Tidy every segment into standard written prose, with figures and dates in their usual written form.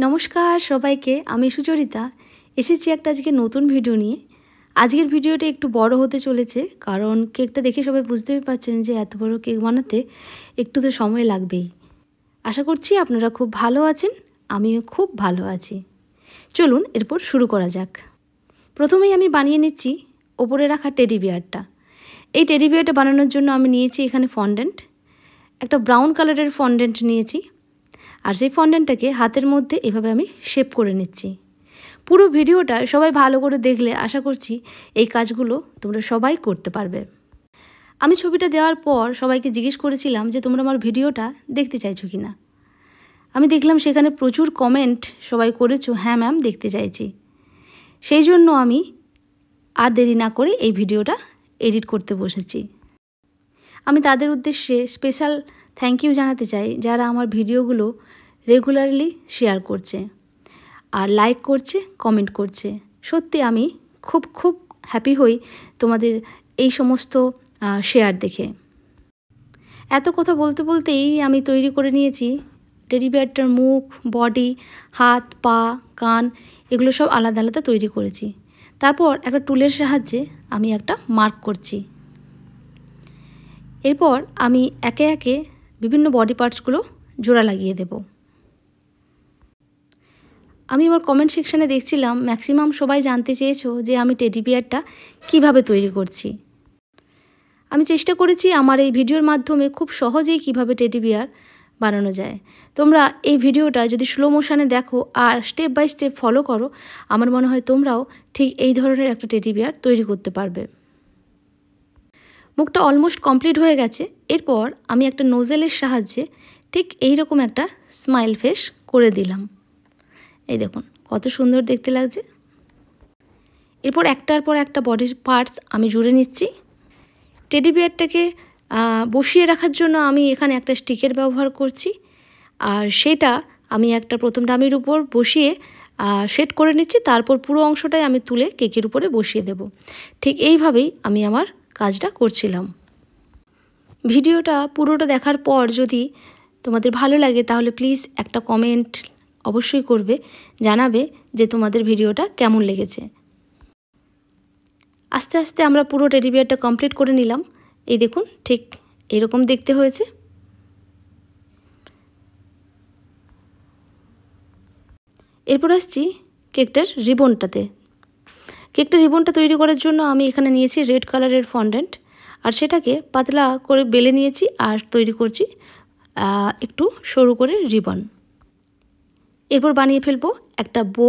নমস্কার সবাইকে, আমি সুচরিতা এসেছি একটা আজকে নতুন ভিডিও নিয়ে। আজকের ভিডিওটা একটু বড় হতে চলেছে, কারণ কেকটা দেখে সবাই বুঝতেই পারছেন যে এত বড় কেক বানাতে একটু তো সময় লাগবেই। আশা করছি আপনারা খুব ভালো আছেন, আমিও খুব ভালো আছি। চলুন এরপর শুরু করা যাক। প্রথমেই আমি বানিয়ে নিচ্ছি ওপরে রাখা টেডি বিয়ারটা। এই টেডি বিয়ারটা বানানোর জন্য আমি নিয়েছি এখানে ফন্ডেন্ট, একটা ব্রাউন কালারের ফন্ডেন্ট নিয়েছি। আর সেই ফন্ডেন্টটাকে হাতের মধ্যে এভাবে আমি শেপ করে নিচ্ছি। পুরো ভিডিওটা সবাই ভালো করে দেখলে আশা করছি এই কাজগুলো তোমরা সবাই করতে পারবে। আমি ছবিটা দেওয়ার পর সবাইকে জিজ্ঞেস করেছিলাম যে তোমরা আমার ভিডিওটা দেখতে চাইছো কি না। আমি দেখলাম সেখানে প্রচুর কমেন্ট সবাই করেছো, হ্যাঁ ম্যাম দেখতে চাইছি। সেই জন্য আমি আর দেরি না করে এই ভিডিওটা এডিট করতে বসেছি। আমি তাদের উদ্দেশ্যে স্পেশাল থ্যাংক ইউ জানাতে চাই যারা আমার ভিডিওগুলো রেগুলারলি শেয়ার করছে আর লাইক করছে, কমেন্ট করছে। সত্যি আমি খুব খুব হ্যাপি হই তোমাদের এই সমস্ত শেয়ার দেখে। এত কথা বলতে বলতেই আমি তৈরি করে নিয়েছি টেডি বিয়ারটার মুখ, বডি, হাত, পা, কান এগুলো সব আলাদা আলাদা তৈরি করেছি। তারপর একটা টুলের সাহায্যে আমি একটা মার্ক করছি। এরপর আমি একে একে বিভিন্ন বডি পার্টসগুলো জোড়া লাগিয়ে দেব। আমি আমার কমেন্ট সেকশানে দেখছিলাম ম্যাক্সিমাম সবাই জানতে চেয়েছো যে আমি টেডি বিয়ারটা কীভাবে তৈরি করছি। আমি চেষ্টা করেছি আমার এই ভিডিওর মাধ্যমে খুব সহজেই কিভাবে টেডি বিয়ার বানানো যায়। তোমরা এই ভিডিওটা যদি স্লো মোশনে দেখো আর স্টেপ বাই স্টেপ ফলো করো, আমার মনে হয় তোমরাও ঠিক এই ধরনের একটা টেডি বিয়ার তৈরি করতে পারবে। মুখটা অলমোস্ট কমপ্লিট হয়ে গেছে। এরপর আমি একটা নোজেলের সাহায্যে ঠিক এই রকম একটা স্মাইল ফেস করে দিলাম। এই দেখুন কত সুন্দর দেখতে লাগছে। এরপর একটার পর একটা বডির পার্টস আমি জুড়ে নিচ্ছি। টেডি বিয়ারটাকে বসিয়ে রাখার জন্য আমি এখানে একটা স্টিকের ব্যবহার করছি, আর সেটা আমি একটা প্রথম ডামির উপর বসিয়ে সেট করে নিচ্ছি। তারপর পুরো অংশটাই আমি তুলে কেকের উপরে বসিয়ে দেব। ঠিক এইভাবেই আমি আমার কাজটা করছিলাম। ভিডিওটা পুরোটা দেখার পর যদি তোমাদের ভালো লাগে তাহলে প্লিজ একটা কমেন্ট অবশ্যই করবে, জানাবে যে তোমাদের ভিডিওটা কেমন লেগেছে। আস্তে আস্তে আমরা পুরো টেডি বিয়ারটা কমপ্লিট করে নিলাম। এই দেখুন ঠিক এরকম দেখতে হয়েছে। এরপর আসছি কেকটার রিবনটাতে। কেকটার রিবনটা তৈরি করার জন্য আমি এখানে নিয়েছি রেড কালারের ফন্ডেন্ট, আর সেটাকে পাতলা করে বেলে নিয়েছি আর তৈরি করছি একটু সরু করে রিবন। এরপর বানিয়ে ফেলবো একটা বো,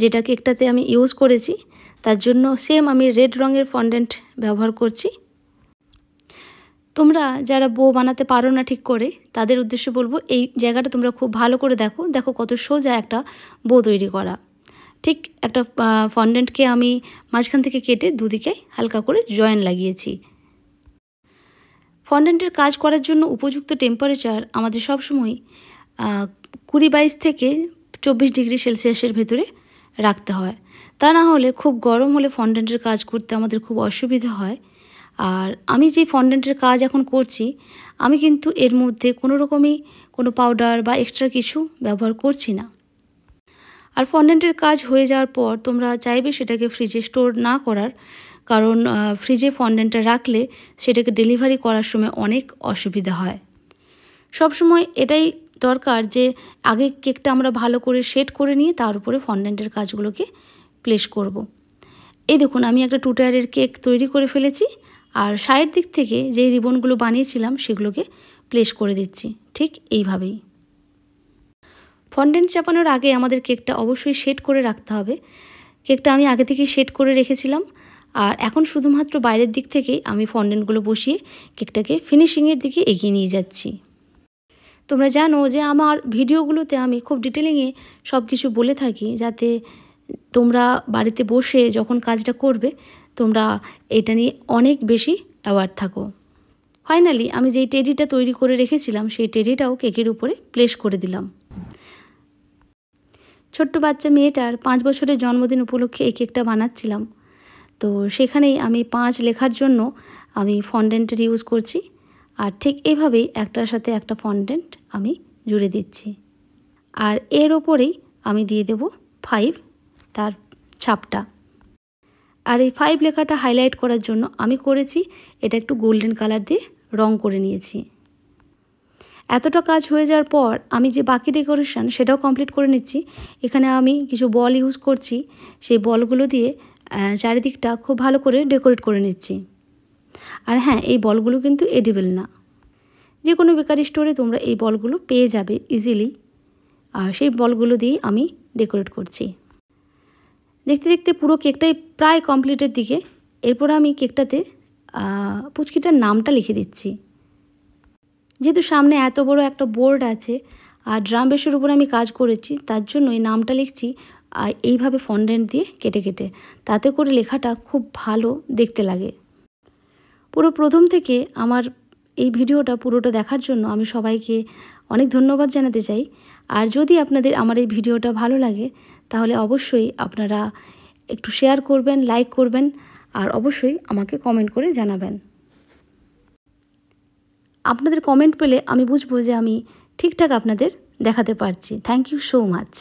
যেটা কেকটাতে আমি ইউজ করেছি। তার জন্য সেম আমি রেড রঙের ফন্ডেন্ট ব্যবহার করছি। তোমরা যারা বো বানাতে পারো না ঠিক করে, তাদের উদ্দেশ্যে বলবো এই জায়গাটা তোমরা খুব ভালো করে দেখো। দেখো কত সোজা একটা বো তৈরি করা। ঠিক একটা ফন্ডেন্টকে আমি মাঝখান থেকে কেটে দুদিকে হালকা করে জয়েন লাগিয়েছি। ফন্ডেন্টের কাজ করার জন্য উপযুক্ত টেম্পারেচার আমাদের সবসময় 20-22 থেকে 24 ডিগ্রি সেলসিয়াসের ভেতরে রাখতে হয়। তা না হলে খুব গরম হলে ফন্ডেন্টের কাজ করতে আমাদের খুব অসুবিধা হয়। আর আমি যে ফন্ডেন্টের কাজ এখন করছি, আমি কিন্তু এর মধ্যে কোনো রকমই কোনো পাউডার বা এক্সট্রা কিছু ব্যবহার করছি না। আর ফন্ডেন্টের কাজ হয়ে যাওয়ার পর তোমরা চাইবে সেটাকে ফ্রিজে স্টোর না করার, কারণ ফ্রিজে ফন্ডেন্টটা রাখলে সেটাকে ডেলিভারি করার সময় অনেক অসুবিধা হয়। সব সময় এটাই দরকার যে আগে কেকটা আমরা ভালো করে সেট করে নিয়ে তার উপরে ফন্ডেন্টের কাজগুলোকে প্লেস করব। এই দেখুন আমি একটা 2 টায়ারের কেক তৈরি করে ফেলেছি, আর সাইড দিক থেকে যে রিবনগুলো বানিয়েছিলাম সেগুলোকে প্লেস করে দিচ্ছি ঠিক এইভাবেই। ফন্ডেন্ট চাপানোর আগে আমাদের কেকটা অবশ্যই সেট করে রাখতে হবে। কেকটা আমি আগে থেকেই সেট করে রেখেছিলাম, আর এখন শুধুমাত্র বাইরের দিক থেকেই আমি ফন্ডেন্টগুলো বসিয়ে কেকটাকে ফিনিশিংয়ের দিকে এগিয়ে নিয়ে যাচ্ছি। তোমরা জানো যে আমার ভিডিওগুলোতে আমি খুব ডিটেলিংয়ে সব কিছু বলে থাকি, যাতে তোমরা বাড়িতে বসে যখন কাজটা করবে তোমরা এটা নিয়ে অনেক বেশি অ্যাওয়ার থাকো। ফাইনালি আমি যেই টেডিটা তৈরি করে রেখেছিলাম সেই টেডিটাও কেকের উপরে প্লেস করে দিলাম। ছোট্ট বাচ্চা মেয়েটার 5 বছরের জন্মদিন উপলক্ষে এই কেকটা বানাচ্ছিলাম, তো সেখানেই আমি 5 লেখার জন্য আমি ফন্ডেন্টের ইউজ করছি। আর ঠিক এইভাবেই একটার সাথে একটা ফন্ডেন্ট আমি জুড়ে দিচ্ছি। আর এর ওপরেই আমি দিয়ে দেব 5 তার ছাপটা। আর এই 5 লেখাটা হাইলাইট করার জন্য আমি করেছি এটা একটু গোল্ডেন কালার দিয়ে রং করে নিয়েছি। এতটা কাজ হয়ে যাওয়ার পর আমি যে বাকি ডেকোরেশন সেটাও কমপ্লিট করে নিচ্ছি। এখানে আমি কিছু বল ইউজ করছি, সেই বলগুলো দিয়ে চারিদিকটা খুব ভালো করে ডেকোরেট করে নিচ্ছি। আর হ্যাঁ, এই বলগুলো কিন্তু এডিবল না, যে কোনো বেকারি স্টোরে তোমরা এই বলগুলো পেয়ে যাবে ইজিলি। আর সেই বলগুলো দিয়েই আমি ডেকোরেট করছি। দেখতে দেখতে পুরো কেকটাই প্রায় কমপ্লিটের দিকে। এরপর আমি কেকটাতে পুচকিটার নামটা লিখে দিচ্ছি। যেহেতু সামনে এত বড় একটা বোর্ড আছে আর ড্রাম বেসের উপর আমি কাজ করেছি, তার জন্য এই নামটা লিখছি আর এইভাবে ফন্ডেন্ট দিয়ে কেটে কেটে, তাতে করে লেখাটা খুব ভালো দেখতে লাগে। পুরো প্রথম থেকে আমার এই ভিডিওটা পুরোটা দেখার জন্য আমি সবাইকে অনেক ধন্যবাদ জানাতে চাই। আর যদি আপনাদের আমার এই ভিডিওটা ভালো লাগে তাহলে অবশ্যই আপনারা একটু শেয়ার করবেন, লাইক করবেন আর অবশ্যই আমাকে কমেন্ট করে জানাবেন। আপনাদের কমেন্ট পেলে আমি বুঝবো যে আমি ঠিকঠাক আপনাদের দেখাতে পারছি। Thank you so much.